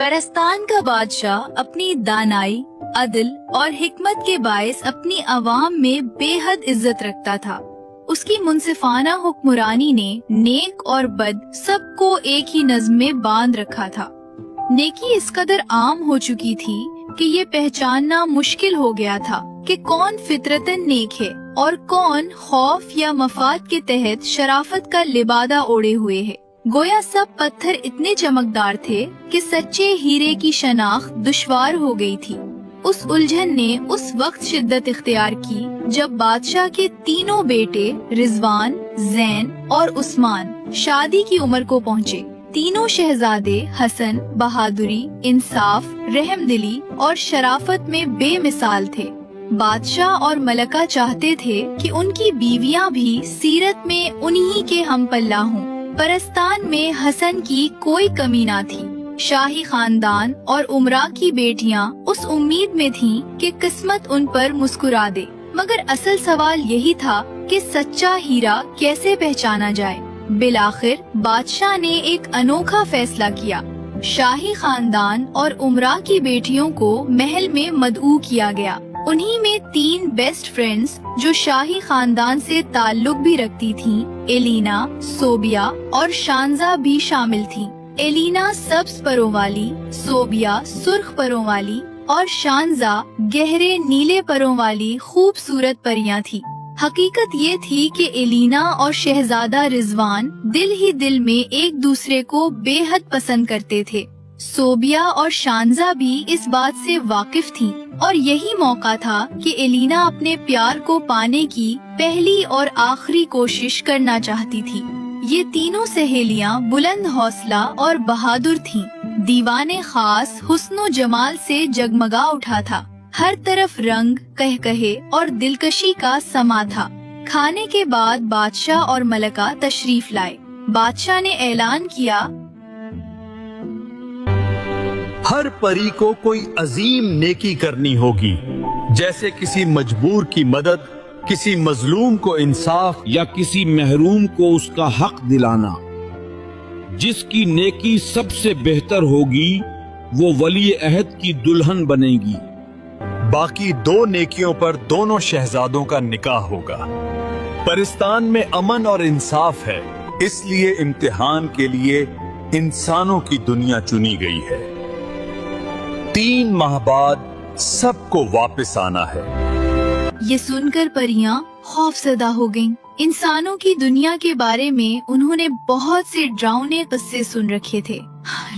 परस्तान का बादशाह अपनी दानाई, अदल और हिकमत के बायस अपनी अवाम में बेहद इज्जत रखता था। उसकी मुनसिफाना हुक्मरानी ने नेक और बद सबको एक ही नज़्म में बांध रखा था। नेकी इस कदर आम हो चुकी थी कि ये पहचानना मुश्किल हो गया था कि कौन फितरतन नेक है और कौन खौफ या मफाद के तहत शराफत का लिबादा ओढ़े हुए है। गोया सब पत्थर इतने चमकदार थे कि सच्चे हीरे की शनाख्त दुश्वार हो गई थी। उस उलझन ने उस वक्त शिद्दत इख्तियार की जब बादशाह के तीनों बेटे रिजवान, जैन और उस्मान शादी की उम्र को पहुँचे। तीनों शहजादे हसन, बहादुरी, इंसाफ, रहमदिली और शराफत में बेमिसाल थे। बादशाह और मलका चाहते थे कि उनकी बीवियां भी सीरत में उन्हीं के हम पल्ला हों। परस्तान में हसन की कोई कमी न थी। शाही खानदान और उमरा की बेटियां उस उम्मीद में थीं कि किस्मत उन पर मुस्कुरा दे, मगर असल सवाल यही था कि सच्चा हीरा कैसे पहचाना जाए। बिलाखिर बादशाह ने एक अनोखा फैसला किया। शाही खानदान और उमरा की बेटियों को महल में मदऊ किया गया। उन्हीं में 3 बेस्ट फ्रेंड्स जो शाही खानदान से ताल्लुक भी रखती थीं, एलिना, सोबिया और शानजा भी शामिल थीं। एलिना सब्ज परों वाली, सोबिया सुर्ख परों वाली और शानजा गहरे नीले परों वाली खूबसूरत परियां थी। हकीकत ये थी कि एलिना और शहजादा रिजवान दिल ही दिल में एक दूसरे को बेहद पसंद करते थे। सोबिया और शानजा भी इस बात से वाकिफ थीं और यही मौका था कि एलिना अपने प्यार को पाने की पहली और आखिरी कोशिश करना चाहती थी। ये तीनों सहेलियां बुलंद हौसला और बहादुर थीं। दीवाने खास हुस्नो जमाल से जगमगा उठा था। हर तरफ रंग, कहकहे और दिलकशी का समा था। खाने के बाद बादशाह और मलका तशरीफ लाए। बादशाह ने ऐलान किया, हर परी को कोई अजीम नेकी करनी होगी, जैसे किसी मजबूर की मदद, किसी मजलूम को इंसाफ या किसी महरूम को उसका हक दिलाना। जिसकी नेकी सबसे बेहतर होगी वो वली अहद की दुल्हन बनेगी। बाकी 2 नेकियों पर दोनों शहजादों का निकाह होगा। परिस्तान में अमन और इंसाफ है, इसलिए इम्तिहान के लिए इंसानों की दुनिया चुनी गई है। 3 माह बाद सबको वापस आना है। ये सुनकर परियां खौफजदा हो गईं। इंसानों की दुनिया के बारे में उन्होंने बहुत से डरावने किस्से सुन रखे थे।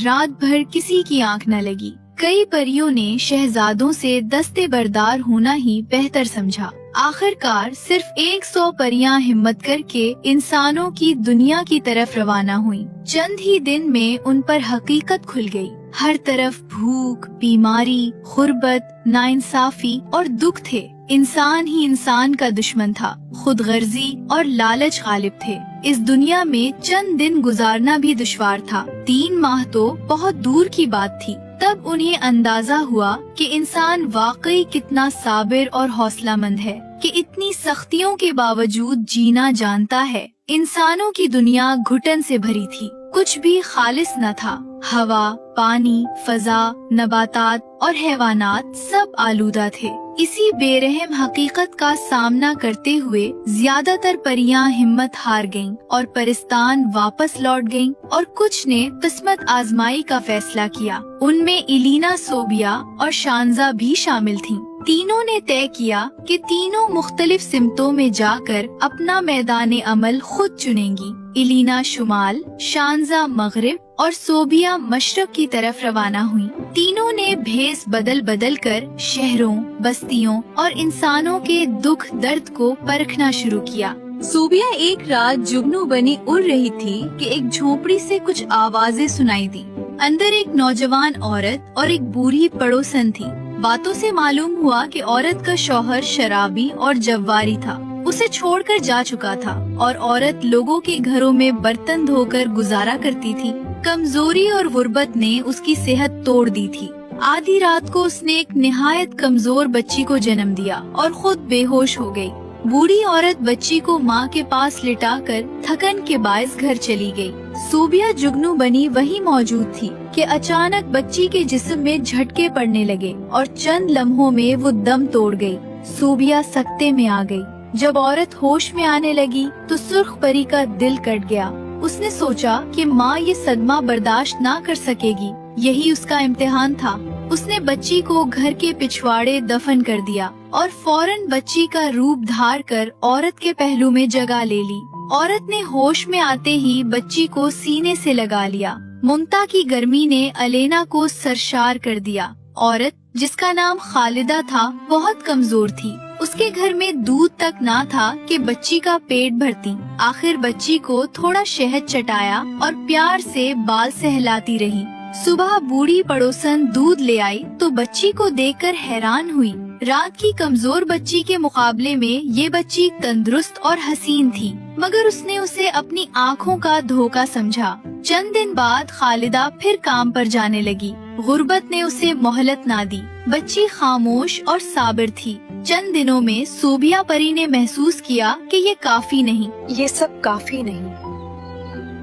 रात भर किसी की आंख न लगी। कई परियों ने शहजादों से दस्ते बरदार होना ही बेहतर समझा। आखिरकार सिर्फ 100 परियां हिम्मत करके इंसानों की दुनिया की तरफ रवाना हुईं। चंद ही दिन में उन पर हकीकत खुल गई। हर तरफ भूख, बीमारी, गुर्बत, नाइंसाफी और दुख थे। इंसान ही इंसान का दुश्मन था। खुदगर्जी और लालच गालिब थे। इस दुनिया में चंद दिन गुजारना भी दुश्वार था। 3 माह तो बहुत दूर की बात थी। तब उन्हें अंदाजा हुआ कि इंसान वाकई कितना साबिर और हौसलामंद है कि इतनी सख्तियों के बावजूद जीना जानता है। इंसानों की दुनिया घुटन से भरी थी। कुछ भी खालिस न था। हवा, पानी, फजा, नबातात और हैवानात सब आलूदा थे। इसी बेरहम हकीकत का सामना करते हुए ज्यादातर परियां हिम्मत हार गईं और परिस्तान वापस लौट गईं और कुछ ने किस्मत आजमाई का फैसला किया। उनमें एलिना, सोबिया और शानजा भी शामिल थीं। तीनों ने तय किया कि तीनों मुख्तलिफ सिमतों में जाकर अपना मैदान अमल खुद चुनेंगी। एलिना शुमाल, शानजा मगरिब और सोबिया मशरक की तरफ रवाना हुई। तीनों ने भेस बदल बदल कर शहरों, बस्तियों और इंसानों के दुख दर्द को परखना शुरू किया। सोबिया एक रात जुगनू बनी उड़ रही थी कि एक झोपड़ी से कुछ आवाजें सुनाई दी। अंदर एक नौजवान औरत और एक बूढ़ी पड़ोसन थी। बातों से मालूम हुआ कि औरत का शौहर शराबी और जव्वारी था। उसे छोड़कर जा चुका था और औरत लोगों के घरों में बर्तन धोकर गुजारा करती थी। कमजोरी और गुर्बत ने उसकी सेहत तोड़ दी थी। आधी रात को उसने एक निहायत कमजोर बच्ची को जन्म दिया और खुद बेहोश हो गई। बूढ़ी औरत बच्ची को माँ के पास लिटाकर थकन के बायस घर चली गई। सूबिया जुगनू बनी वही मौजूद थी कि अचानक बच्ची के जिस्म में झटके पड़ने लगे और चंद लम्हों में वो दम तोड़ गई। सूबिया सकते में आ गई। जब औरत होश में आने लगी तो सुर्ख परी का दिल कट गया। उसने सोचा कि माँ ये सदमा बर्दाश्त ना कर सकेगी, यही उसका इम्तिहान था। उसने बच्ची को घर के पिछवाड़े दफन कर दिया और फौरन बच्ची का रूप धार कर औरत के पहलू में जगह ले ली। औरत ने होश में आते ही बच्ची को सीने से लगा लिया। मुमता की गर्मी ने अलेना को सरशार कर दिया। औरत, जिसका नाम खालिदा था, बहुत कमजोर थी। उसके घर में दूध तक ना था कि बच्ची का पेट भरती। आखिर बच्ची को थोड़ा शहद चटाया और प्यार से बाल सहलाती रही। सुबह बूढ़ी पड़ोसन दूध ले आई तो बच्ची को देखकर हैरान हुई। रात की कमजोर बच्ची के मुकाबले में ये बच्ची तंदुरुस्त और हसीन थी, मगर उसने उसे अपनी आँखों का धोखा समझा। चंद दिन बाद खालिदा फिर काम पर जाने लगी। गुर्बत ने उसे मोहलत ना दी। बच्ची खामोश और साबिर थी। चंद दिनों में सूबिया परी ने महसूस किया कि ये काफी नहीं। ये सब काफी नहीं।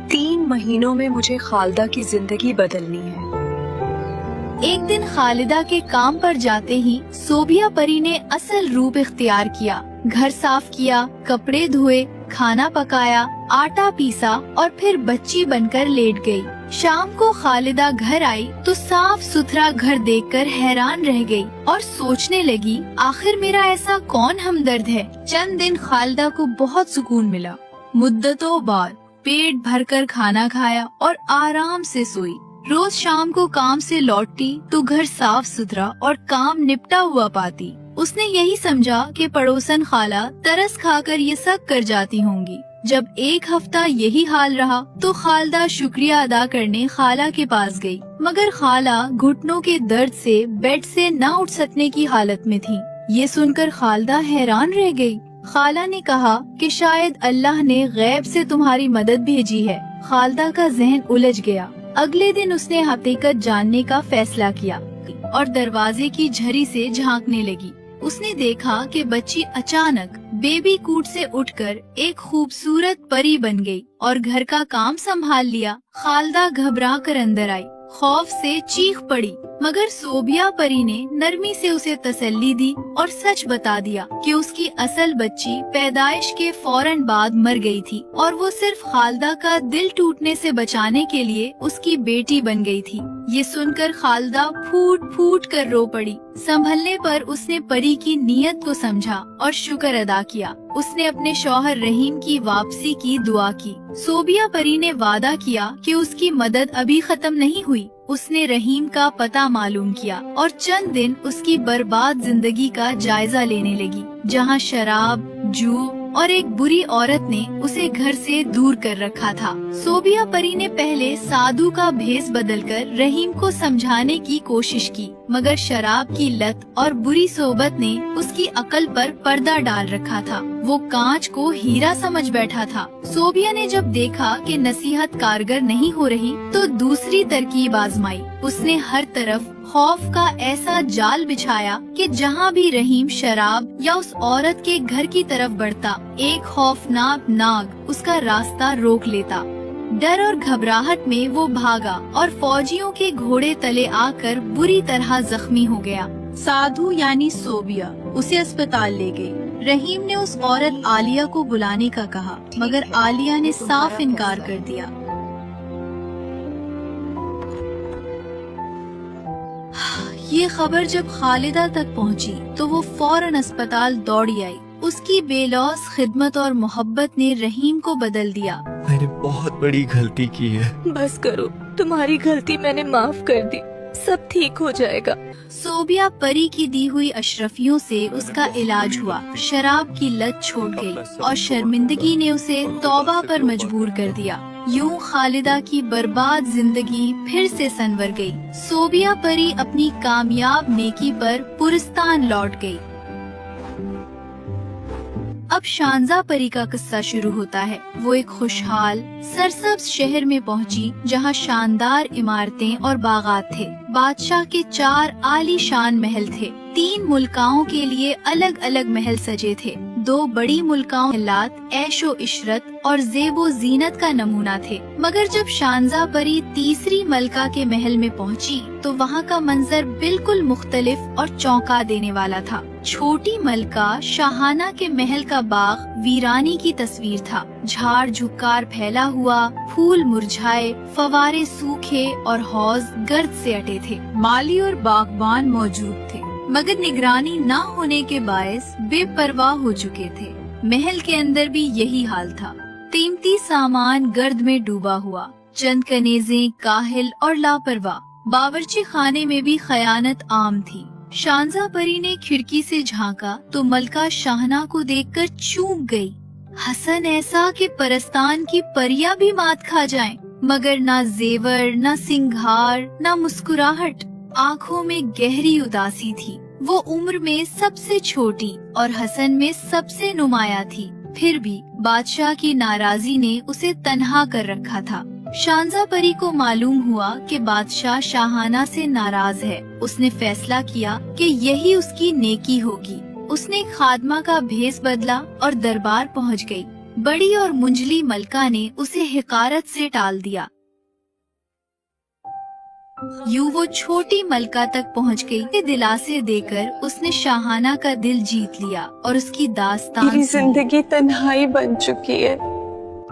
3 महीनों में मुझे खालिदा की जिंदगी बदलनी है। एक दिन खालिदा के काम पर जाते ही सूबिया परी ने असल रूप इख्तियार किया। घर साफ किया, कपड़े धोए, खाना पकाया, आटा पीसा और फिर बच्ची बनकर लेट गई। शाम को खालिदा घर आई तो साफ सुथरा घर देखकर हैरान रह गई और सोचने लगी, आखिर मेरा ऐसा कौन हमदर्द है। चंद दिन खालिदा को बहुत सुकून मिला। मुद्दतों बाद पेट भरकर खाना खाया और आराम से सोई। रोज शाम को काम से लौटती तो घर साफ सुथरा और काम निपटा हुआ पाती। उसने यही समझा कि पड़ोसन खाला तरस खाकर ये सब कर जाती होंगी। जब एक हफ्ता यही हाल रहा तो खालिदा शुक्रिया अदा करने खाला के पास गई, मगर खाला घुटनों के दर्द से बेड से न उठ सकने की हालत में थी। ये सुनकर खालिदा हैरान रह गई। खाला ने कहा कि शायद अल्लाह ने गैब से तुम्हारी मदद भेजी है। खालिदा का जहन उलझ गया। अगले दिन उसने हकीकत जानने का फैसला किया और दरवाजे की झरी से झांकने लगी। उसने देखा कि बच्ची अचानक बेबी कूट से उठकर एक खूबसूरत परी बन गई और घर का काम संभाल लिया। खालिदा घबरा कर अंदर आई, खौफ से चीख पड़ी, मगर सूबिया परी ने नरमी से उसे तसल्ली दी और सच बता दिया कि उसकी असल बच्ची पैदाइश के फौरन बाद मर गई थी और वो सिर्फ खालिदा का दिल टूटने से बचाने के लिए उसकी बेटी बन गई थी। ये सुनकर खालिदा फूट फूट कर रो पड़ी। संभलने पर उसने परी की नीयत को समझा और शुक्र अदा किया। उसने अपने शौहर रहीम की वापसी की दुआ की। सूबिया परी ने वादा किया कि उसकी मदद अभी खत्म नहीं हुई। उसने रहीम का पता मालूम किया और चंद दिन उसकी बर्बाद जिंदगी का जायजा लेने लगी, जहाँ शराब, जुआ और एक बुरी औरत ने उसे घर से दूर कर रखा था। सूबिया परी ने पहले साधु का भेष बदलकर रहीम को समझाने की कोशिश की, मगर शराब की लत और बुरी सोबत ने उसकी अकल पर पर्दा डाल रखा था। वो कांच को हीरा समझ बैठा था। सूबिया ने जब देखा कि नसीहत कारगर नहीं हो रही तो दूसरी तरकीब आजमाई। उसने हर तरफ खौफ का ऐसा जाल बिछाया कि जहाँ भी रहीम शराब या उस औरत के घर की तरफ बढ़ता, एक खौफनाक नाग उसका रास्ता रोक लेता। डर और घबराहट में वो भागा और फौजियों के घोड़े तले आकर बुरी तरह जख्मी हो गया। साधु यानी सूबिया उसे अस्पताल ले गई। रहीम ने उस औरत आलिया को बुलाने का कहा, मगर आलिया ने साफ इनकार कर दिया। ये खबर जब खालिदा तक पहुंची तो वो फौरन अस्पताल दौड़ी आई। उसकी बेलौस खिदमत और मोहब्बत ने रहीम को बदल दिया। मैंने बहुत बड़ी गलती की है। बस करो, तुम्हारी गलती मैंने माफ कर दी, सब ठीक हो जाएगा। सूबिया परी की दी हुई अशरफियों से उसका इलाज हुआ। शराब की लत छूट गई और शर्मिंदगी ने उसे तौबा पर मजबूर कर दिया। यूं खालिदा की बर्बाद जिंदगी फिर से संवर गई। सूबिया परी अपनी कामयाब नेकी पर पुरस्तान लौट गई। अब शानजा परी का किस्सा शुरू होता है। वो एक खुशहाल सरसब्ज शहर में पहुंची, जहां शानदार इमारतें और बागात थे। बादशाह के 4 आलीशान महल थे। 3 मुल्काओं के लिए अलग अलग महल सजे थे। दो बड़ी मुल्काओं हालात ऐशो इशरत और ज़ेबो जीनत का नमूना थे, मगर जब शानजा परी तीसरी मलका के महल में पहुंची तो वहां का मंजर बिल्कुल मुख्तलिफ और चौंका देने वाला था। छोटी मलका शाहाना के महल का बाग वीरानी की तस्वीर था। झाड़ झुक्कार फैला हुआ, फूल मुरझाए, फवारे सूखे और हौज गर्द से अटे थे। माली और बागबान मौजूद थे, मगर निगरानी न होने के बायस बेपरवाह हो चुके थे। महल के अंदर भी यही हाल था। कीमती सामान गर्द में डूबा हुआ, चंद कनेज़ें काहिल और लापरवाह। बावर्ची खाने में भी खयानत आम थी। शानजा परी ने खिड़की से झांका तो मलका शाहना को देखकर चूक गई। हसन ऐसा कि परस्तान की परियां भी मात खा जाएं, मगर ना जेवर, ना सिंगार, ना मुस्कुराहट। आँखों में गहरी उदासी थी। वो उम्र में सबसे छोटी और हसन में सबसे नुमाया थी। फिर भी बादशाह की नाराजी ने उसे तन्हा कर रखा था। शानजा परी को मालूम हुआ कि बादशाह शाहाना से नाराज है। उसने फैसला किया कि यही उसकी नेकी होगी। उसने खादमा का भेस बदला और दरबार पहुंच गई। बड़ी और मुंजली मलका ने उसे हिकारत से टाल दिया। यूं वो छोटी मलका तक पहुंच गई। दिलासे देकर उसने शाहाना का दिल जीत लिया और उसकी दास्तान मेरी जिंदगी तन्हाई बन चुकी है।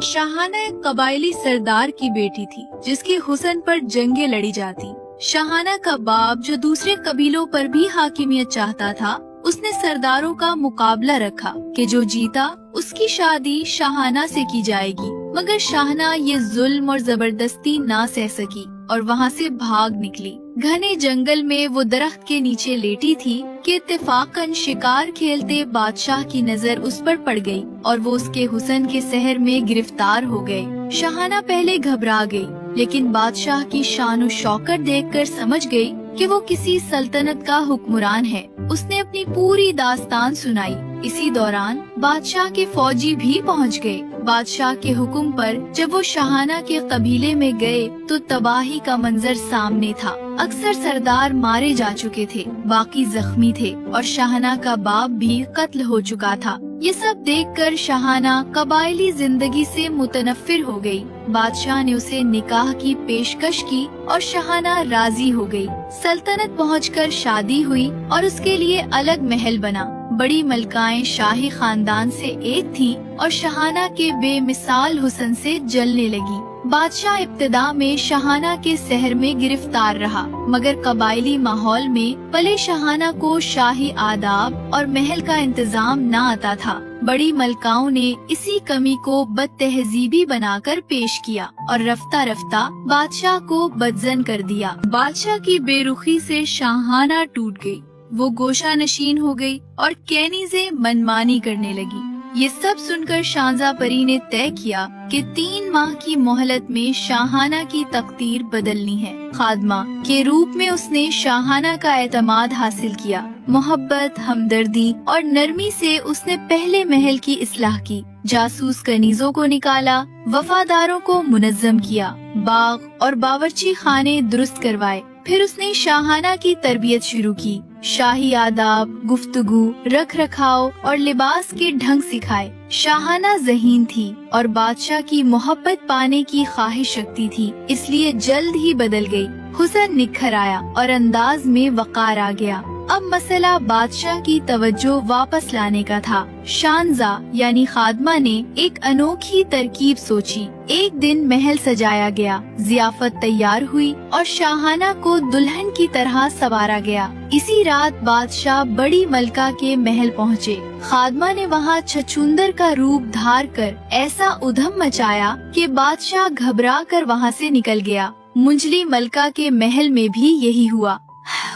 शाहाना एक कबायली सरदार की बेटी थी जिसके हुस्न पर जंगे लड़ी जाती। शाहाना का बाप जो दूसरे कबीलों पर भी हाकिमियत चाहता था, उसने सरदारों का मुकाबला रखा कि जो जीता उसकी शादी शाहाना से की जाएगी। मगर शाहाना ये जुल्म और जबरदस्ती ना सह सकी और वहाँ से भाग निकली। घने जंगल में वो दरख्त के नीचे लेटी थी कि इत्तेफाकन शिकार खेलते बादशाह की नजर उस पर पड़ गई और वो उसके हुस्न के सहर में गिरफ्तार हो गए। शाहाना पहले घबरा गई, लेकिन बादशाह की शान और शौकत देखकर समझ गई कि वो किसी सल्तनत का हुक्मरान है। उसने अपनी पूरी दास्तान सुनाई। इसी दौरान बादशाह के फौजी भी पहुंच गए। बादशाह के हुक्म पर जब वो शाहाना के कबीले में गए तो तबाही का मंजर सामने था। अक्सर सरदार मारे जा चुके थे, बाकी जख्मी थे और शाहाना का बाप भी कत्ल हो चुका था। ये सब देखकर शाहाना कबायली जिंदगी से मुतनफ्फिर हो गई। बादशाह ने उसे निकाह की पेशकश की और शाहाना राजी हो गई। सल्तनत पहुंचकर शादी हुई और उसके लिए अलग महल बना। बड़ी मलकाएं शाही खानदान से एक थी और शाहाना के बेमिसाल हुस्न से जलने लगी। बादशाह इब्तिदा में शाहाना के शहर में गिरफ्तार रहा, मगर कबायली माहौल में पले शाहाना को शाही आदाब और महल का इंतजाम न आता था। बड़ी मलकाओं ने इसी कमी को बदतहजीबी बनाकर पेश किया और रफ्ता रफ्ता बादशाह को बदजन कर दिया। बादशाह की बेरुखी से शाहाना टूट गई। वो गोशा नशीन हो गई और कैनीज़े मनमानी करने लगी। ये सब सुनकर शानजा परी ने तय किया कि 3 माह की मोहलत में शाहाना की तकदीर बदलनी है। खादमा के रूप में उसने शाहाना का एतमाद हासिल किया। मोहब्बत, हमदर्दी और नरमी से उसने पहले महल की इस्लाह की। जासूस कनीजों को निकाला, वफादारों को मुनज्जम किया, बाग और बावर्ची खाने दुरुस्त करवाए। फिर उसने शाहाना की तरबियत शुरू की। शाही आदाब, गुफ्तगू, रख रखाव और लिबास के ढंग सिखाए। शाहाना ज़हीन थी और बादशाह की मोहब्बत पाने की ख्वाहिश रखती थी, इसलिए जल्द ही बदल गई। हुस्न निखर आया और अंदाज में वक़ार आ गया। अब मसला बादशाह की तवज्जो वापस लाने का था। शानजा यानी खादमा ने एक अनोखी तरकीब सोची। एक दिन महल सजाया गया, जियाफत तैयार हुई और शाहाना को दुल्हन की तरह सवारा गया। इसी रात बादशाह बड़ी मलका के महल पहुँचे। खादमा ने वहाँ छछूंदर का रूप धार कर ऐसा उधम मचाया कि बादशाह घबरा कर वहाँ से निकल गया। मुंजली मलका के महल में भी यही हुआ।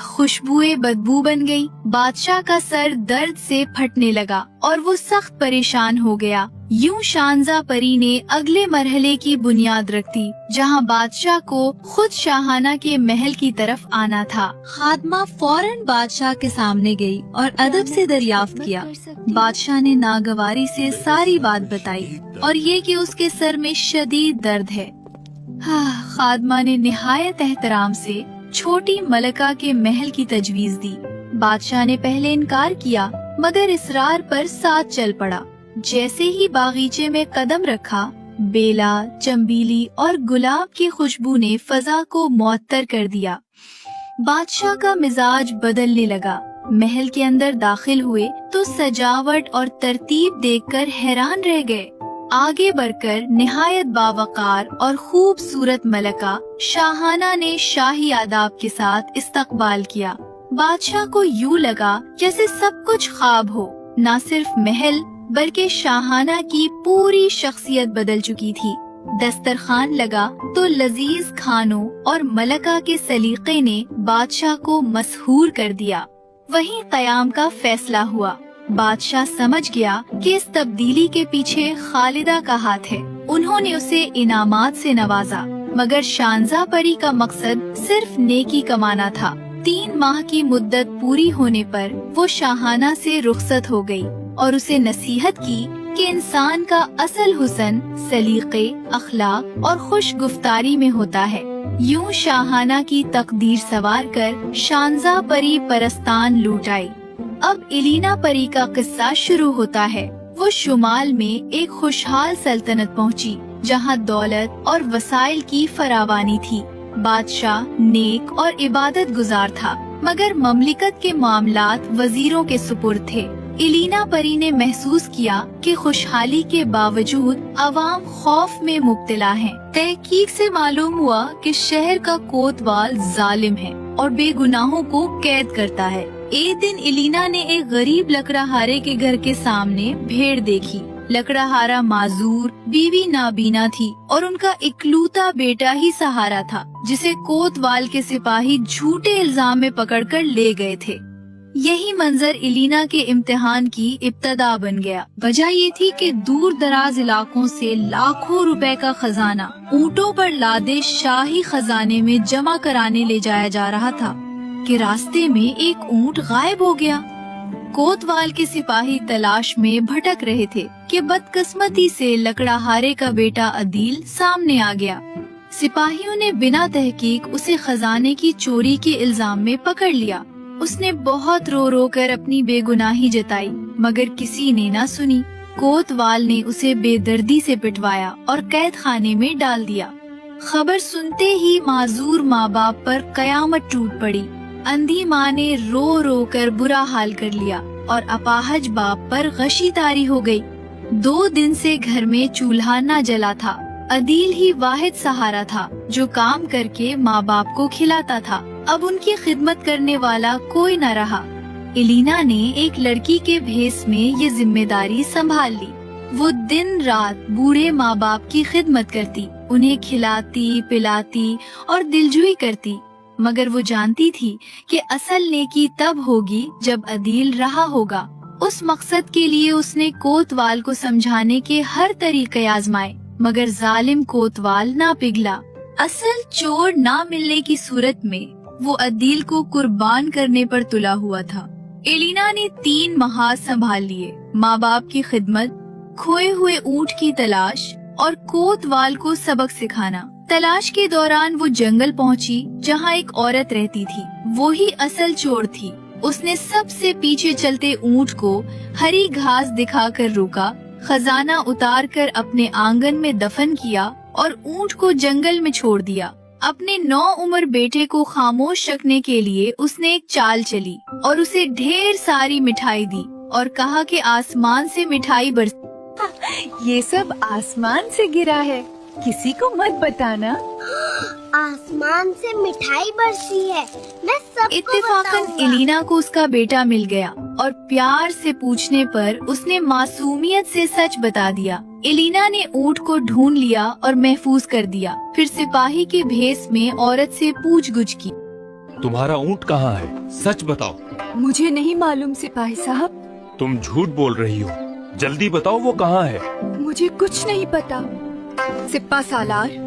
खुशबुएं बदबू बन गई। बादशाह का सर दर्द से फटने लगा और वो सख्त परेशान हो गया। यूं शानजा परी ने अगले मरहले की बुनियाद रख दी, जहां बादशाह को खुद शाहाना के महल की तरफ आना था। खादमा फौरन बादशाह के सामने गई और अदब से दरियाफ्त किया। बादशाह ने नागवारी से सारी बात बताई और ये कि उसके सर में शदीद दर्द है। खादमा ने निहायत एहतराम से छोटी मलका के महल की तजवीज दी। बादशाह ने पहले इनकार किया, मगर इसरार पर साथ चल पड़ा। जैसे ही बागीचे में कदम रखा, बेला, चंबीली और गुलाब की खुशबू ने फजा को मुअत्तर कर दिया। बादशाह का मिजाज बदलने लगा। महल के अंदर दाखिल हुए तो सजावट और तरतीब देखकर हैरान रह गए। आगे बढ़कर निहायत बावकार और खूबसूरत मलका शाहाना ने शाही आदाब के साथ इस्तकबाल किया। बादशाह को यूं लगा जैसे सब कुछ ख्वाब हो। न सिर्फ महल बल्कि शाहाना की पूरी शख्सियत बदल चुकी थी। दस्तरखान लगा तो लजीज खानों और मलका के सलीके ने बादशाह को मसहूर कर दिया। वहीं क़याम का फैसला हुआ। बादशाह समझ गया कि इस तब्दीली के पीछे खालिदा का हाथ है। उन्होंने उसे इनामात से नवाजा, मगर शानज़ा परी का मकसद सिर्फ नेकी कमाना था। 3 माह की मुद्दत पूरी होने पर वो शाहाना से रुखसत हो गई और उसे नसीहत की कि इंसान का असल हुस्न सलीके, अखलाक और खुश गुफ्तारी में होता है। यूं शाहाना की तकदीर सवार कर शानज़ा परी परस्तान लूट आई। अब इलीना परी का किस्सा शुरू होता है। वो शुमाल में एक खुशहाल सल्तनत पहुंची, जहां दौलत और वसाइल की फरावानी थी। बादशाह नेक और इबादत गुजार था, मगर ममलिकत के मामलात वजीरों के सुपुर्द थे। इलीना परी ने महसूस किया कि खुशहाली के बावजूद अवाम खौफ में मुब्तला हैं। तहकीक से मालूम हुआ कि शहर का कोतवाल जालिम है और बेगुनाहों को कैद करता है। एक दिन इलीना ने एक गरीब लकड़हारे के घर के सामने भेड़ देखी। लकड़हारा माजूर, बीवी नाबीना थी और उनका इकलौता बेटा ही सहारा था, जिसे कोतवाल के सिपाही झूठे इल्जाम में पकड़कर ले गए थे। यही मंजर इलीना के इम्तिहान की इब्तदा बन गया। वजह ये थी कि दूर दराज इलाकों से लाखों रुपए का खजाना ऊंटों पर लादे शाही खजाने में जमा कराने ले जाया जा रहा था कि रास्ते में एक ऊंट गायब हो गया। कोतवाल के सिपाही तलाश में भटक रहे थे कि बदकिस्मती से लकड़हारे का बेटा अदील सामने आ गया। सिपाहियों ने बिना तहकीक उसे खजाने की चोरी के इल्जाम में पकड़ लिया। उसने बहुत रो रो कर अपनी बेगुनाही जताई, मगर किसी ने न सुनी। कोतवाल ने उसे बेदर्दी से पिटवाया और कैद खाने में डाल दिया। खबर सुनते ही माजूर माँ बाप पर कयामत टूट पड़ी। अंधी माँ ने रो रो कर बुरा हाल कर लिया और अपाहज बाप पर गशी तारी हो गई। 2 दिन से घर में चूल्हा न जला था। अदील ही वाहिद सहारा था जो काम करके माँ बाप को खिलाता था। अब उनकी खिदमत करने वाला कोई न रहा। इलीना ने एक लड़की के भेस में ये जिम्मेदारी संभाल ली। वो दिन रात बूढ़े माँ बाप की खिदमत करती, उन्हें खिलाती पिलाती और दिलजुई करती, मगर वो जानती थी कि असल नेकी तब होगी जब अदील रहा होगा। उस मकसद के लिए उसने कोतवाल को समझाने के हर तरीके आजमाए, मगर जालिम कोतवाल ना पिघला। असल चोर ना मिलने की सूरत में वो अदील को कुर्बान करने पर तुला हुआ था। इलीना ने 3 माह संभाल लिए, माँ बाप की खिदमत, खोए हुए ऊंट की तलाश और कोतवाल को सबक सिखाना। तलाश के दौरान वो जंगल पहुंची जहां एक औरत रहती थी। वो ही असल चोर थी। उसने सबसे पीछे चलते ऊंट को हरी घास दिखाकर रोका, खजाना उतार कर अपने आंगन में दफन किया और ऊंट को जंगल में छोड़ दिया। अपने 9 उम्र बेटे को खामोश रखने के लिए उसने एक चाल चली और उसे ढेर सारी मिठाई दी और कहा कि आसमान से मिठाई बरस। ये सब आसमान से गिरा है, किसी को मत बताना। आसमान से मिठाई बरसी है, मैं सबको इत्तेफाकन बताऊंगा। इलीना को उसका बेटा मिल गया और प्यार से पूछने पर उसने मासूमियत से सच बता दिया। इलीना ने ऊंट को ढूंढ लिया और महफूज कर दिया। फिर सिपाही के भेस में औरत से पूछगुछ की। तुम्हारा ऊंट कहाँ है? सच बताओ। मुझे नहीं मालूम सिपाही साहब। तुम झूठ बोल रही हो, जल्दी बताओ वो कहाँ है। मुझे कुछ नहीं पता। सिप्पा सालार,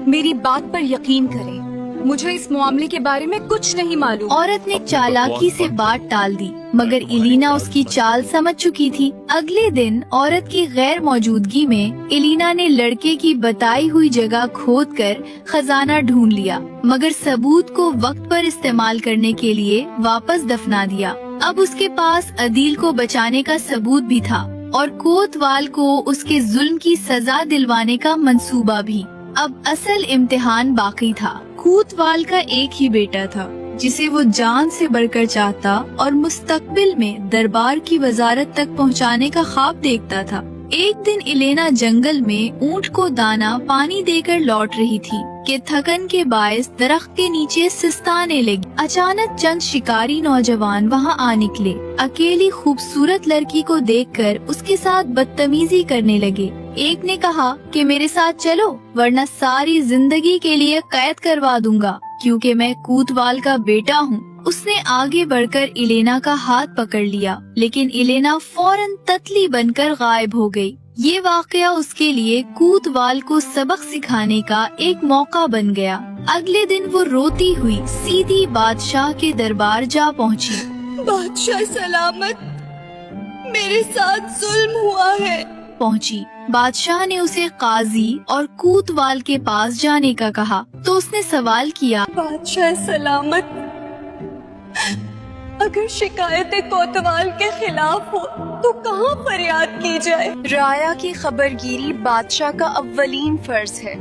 मेरी बात पर यकीन करें, मुझे इस मामले के बारे में कुछ नहीं मालूम। औरत ने चालाकी से बात टाल दी, मगर इलीना उसकी चाल समझ चुकी थी। अगले दिन औरत की गैर मौजूदगी में इलीना ने लड़के की बताई हुई जगह खोदकर खजाना ढूंढ लिया, मगर सबूत को वक्त पर इस्तेमाल करने के लिए वापस दफना दिया। अब उसके पास अदील को बचाने का सबूत भी था और कोतवाल को उसके जुल्म की सजा दिलवाने का मंसूबा भी। अब असल इम्तिहान बाकी था। कोतवाल का एक ही बेटा था जिसे वो जान से बढ़कर चाहता और मुस्तकबिल में दरबार की वजारत तक पहुंचाने का ख्वाब देखता था। एक दिन इलेना जंगल में ऊंट को दाना पानी देकर लौट रही थी कि थकन के बायस दरख्त के नीचे सिस्ताने लगी। अचानक चंद शिकारी नौजवान वहां आ निकले। अकेली खूबसूरत लड़की को देखकर उसके साथ बदतमीजी करने लगे। एक ने कहा कि मेरे साथ चलो वरना सारी जिंदगी के लिए कैद करवा दूंगा क्योंकि मैं कोतवाल का बेटा हूँ। उसने आगे बढ़कर इलेना का हाथ पकड़ लिया लेकिन इलेना फौरन ततली बनकर गायब हो गई। ये वाकया उसके लिए कोतवाल को सबक सिखाने का एक मौका बन गया। अगले दिन वो रोती हुई सीधी बादशाह के दरबार जा पहुंची। बादशाह सलामत, मेरे साथ जुल्म हुआ है। बादशाह ने उसे काजी और कोतवाल के पास जाने का कहा तो उसने सवाल किया, बादशाह सलामत, अगर शिकायतें कोतवाल के खिलाफ हो तो कहाँ फरियाद की जाए? राया की खबरगिरी बादशाह का अव्वलीन फर्ज है।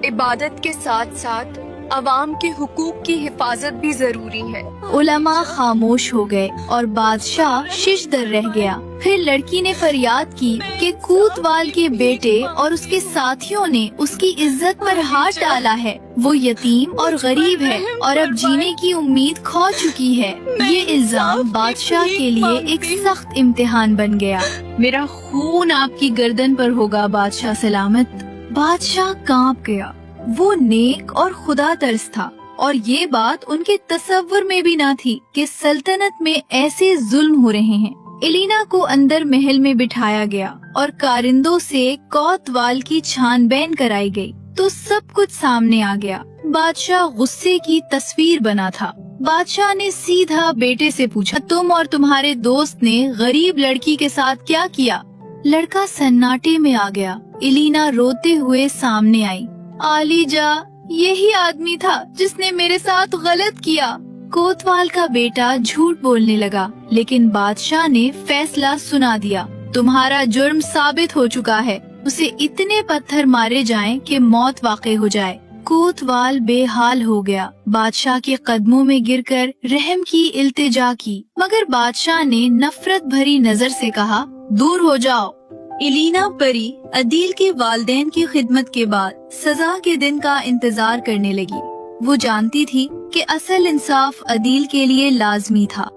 इबादत के साथ साथ अवाम के हुकूक की हिफाजत भी जरूरी है। उलमा खामोश हो गए और बादशाह शिशदर रह गया। फिर लड़की ने फरियाद की कि कोतवाल के बेटे और उसके साथियों ने उसकी इज्जत पर हाथ डाला है। वो यतीम और गरीब है और अब जीने की उम्मीद खो चुकी है। ये इल्जाम बादशाह के लिए एक सख्त इम्तिहान बन गया। मेरा खून आपकी गर्दन पर होगा बादशाह सलामत। बादशाह कांप गया। वो नेक और खुदा तरस था और ये बात उनके तसव्वुर में भी ना थी कि सल्तनत में ऐसे जुल्म हो रहे हैं। इलीना को अंदर महल में बिठाया गया और कारिंदों से कोतवाल की छानबीन कराई गई तो सब कुछ सामने आ गया। बादशाह गुस्से की तस्वीर बना था। बादशाह ने सीधा बेटे से पूछा, तुम और तुम्हारे दोस्त ने गरीब लड़की के साथ क्या किया? लड़का सन्नाटे में आ गया। इलीना रोते हुए सामने आई। आलीजा, यही आदमी था जिसने मेरे साथ गलत किया। कोतवाल का बेटा झूठ बोलने लगा लेकिन बादशाह ने फैसला सुना दिया। तुम्हारा जुर्म साबित हो चुका है। उसे इतने पत्थर मारे जाएं कि मौत वाक़ई हो जाए। कोतवाल बेहाल हो गया। बादशाह के कदमों में गिरकर रहम की इल्तिजा की मगर बादशाह ने नफरत भरी नजर से कहा, दूर हो जाओ। इलीना परी अदील के वालिदैन की खिदमत के बाद सजा के दिन का इंतजार करने लगी। वो जानती थी कि असल इंसाफ अदील के लिए लाजमी था।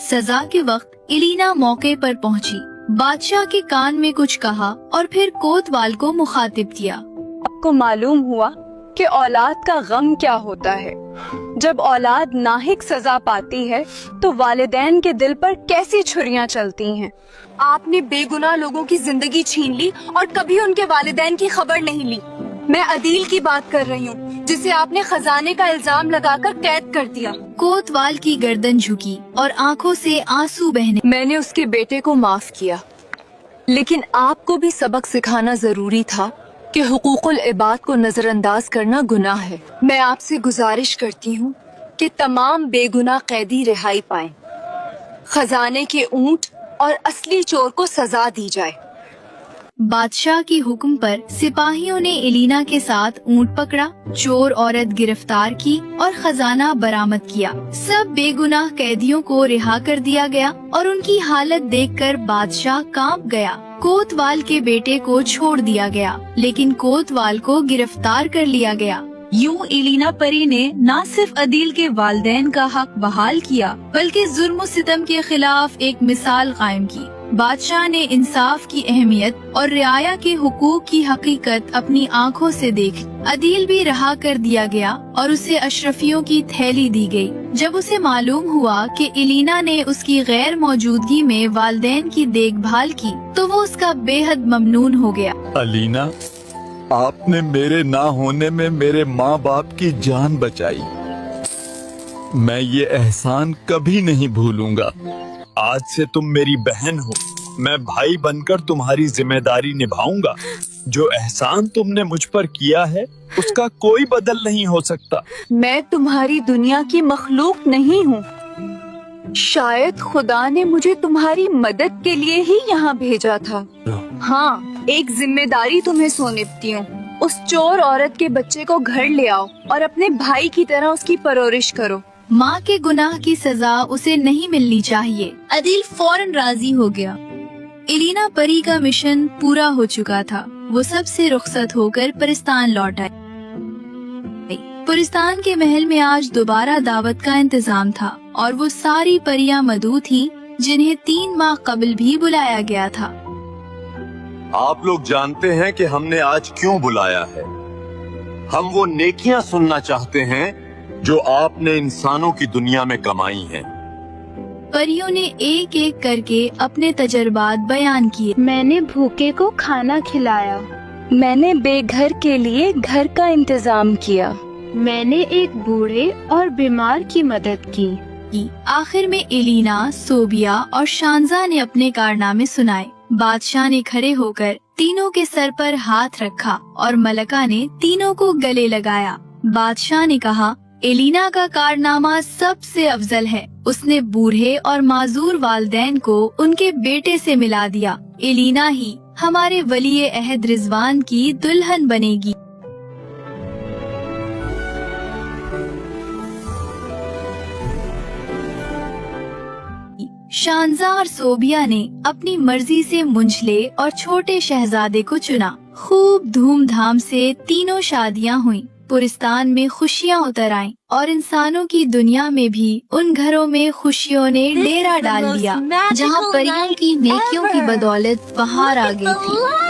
सजा के वक्त इलीना मौके पर पहुंची। बादशाह के कान में कुछ कहा और फिर कोतवाल को मुखातिब किया। आपको मालूम हुआ कि औलाद का गम क्या होता है। जब औलाद नाहिक सजा पाती है तो वालिदैन के दिल पर कैसी छुरियां चलती हैं। आपने बेगुनाह लोगों की जिंदगी छीन ली और कभी उनके वालिदैन की खबर नहीं ली। मैं अदील की बात कर रही हूँ जिसे आपने खजाने का इल्जाम लगाकर कैद कर दिया। कोतवाल की गर्दन झुकी और आंखों से आंसू बहने। मैंने उसके बेटे को माफ किया लेकिन आपको भी सबक सिखाना जरूरी था कि हुकूकुल इबाद को नजरअंदाज करना गुनाह है। मैं आपसे गुजारिश करती हूँ कि तमाम बेगुनाह कैदी रिहाई पाएं। खजाने के ऊंट और असली चोर को सजा दी जाए। बादशाह की हुक्म पर सिपाहियों ने इलीना के साथ ऊंट पकड़ा, चोर औरत गिरफ्तार की और खजाना बरामद किया। सब बेगुनाह कैदियों को रिहा कर दिया गया और उनकी हालत देखकर बादशाह कांप गया। कोतवाल के बेटे को छोड़ दिया गया लेकिन कोतवाल को गिरफ्तार कर लिया गया। यूं इलीना परी ने न सिर्फ अदील के वालिदैन का हक बहाल किया बल्कि जुल्म सितम के खिलाफ एक मिसाल कायम की। बादशाह ने इंसाफ की अहमियत और रियाया के हुकूक की हकीकत अपनी आँखों से देखी। अदील भी रहा कर दिया गया और उसे अशरफियों की थैली दी गई। जब उसे मालूम हुआ कि इलीना ने उसकी गैर मौजूदगी में वालिदैन की देखभाल की तो वो उसका बेहद ममनून हो गया। अलीना, आपने मेरे ना होने में मेरे माँ बाप की जान बचाई। मैं ये एहसान कभी नहीं भूलूंगा। आज से तुम मेरी बहन हो। मैं भाई बनकर तुम्हारी जिम्मेदारी निभाऊंगा। जो एहसान तुमने मुझ पर किया है उसका कोई बदल नहीं हो सकता। मैं तुम्हारी दुनिया की मखलूक नहीं हूँ। शायद खुदा ने मुझे तुम्हारी मदद के लिए ही यहाँ भेजा था। हाँ, एक जिम्मेदारी तुम्हें सौंपती हूँ। उस चोर औरत के बच्चे को घर ले आओ और अपने भाई की तरह उसकी परवरिश करो। माँ के गुनाह की सजा उसे नहीं मिलनी चाहिए। अदिल फौरन राजी हो गया। एलिना परी का मिशन पूरा हो चुका था। वो सबसे रुखसत होकर परिस्तान लौट आई। परिस्तान के महल में आज दोबारा दावत का इंतजाम था और वो सारी परियां मौजूद थीं जिन्हें 3 माह कबल भी बुलाया गया था। आप लोग जानते हैं कि हमने आज क्यों बुलाया है। हम वो नेकियां सुनना चाहते हैं जो आपने इंसानों की दुनिया में कमाई हैं। परियों ने एक एक करके अपने तजर्बात बयान किए। मैंने भूखे को खाना खिलाया, मैंने बेघर के लिए घर का इंतजाम किया, मैंने एक बूढ़े और बीमार की मदद की। आखिर में एलिना, सोबिया और शानजा ने अपने कारनामे सुनाए। बादशाह ने खड़े होकर तीनों के सर पर हाथ रखा और मलका ने तीनों को गले लगाया। बादशाह ने कहा, एलिना का कारनामा सबसे अफजल है। उसने बूढ़े और माजूर वालिदैन को उनके बेटे से मिला दिया। एलिना ही हमारे वली अहद रिजवान की दुल्हन बनेगी। शानजा और सोबिया ने अपनी मर्जी से मुंजले और छोटे शहजादे को चुना। खूब धूमधाम से तीनों शादियां हुईं। पुरिस्तान में खुशियां उतर आईं और इंसानों की दुनिया में भी उन घरों में खुशियों ने डेरा डाल दिया जहां परियों की नेकियों की बदौलत बहार आ गई थी।